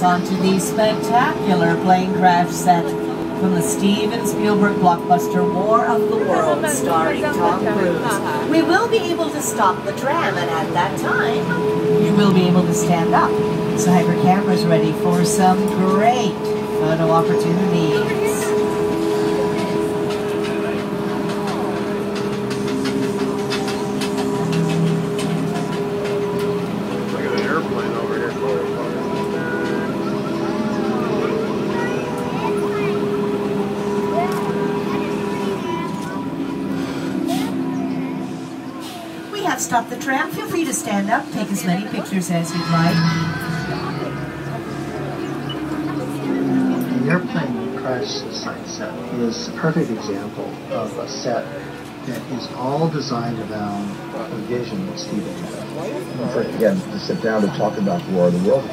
us onto the spectacular plane crash set from the Steven Spielberg blockbuster War of the Worlds, starring Tom Cruise. We will be able to stop the tram, and at that time, you will be able to stand up. So have your cameras ready for some great photo opportunities. We have stopped the tram. Feel free to stand up, take as many pictures as you'd like. The airplane crash site set is a perfect example of a set that is all designed around the vision that Steven had. Again, to sit down to talk about the War of the Worlds.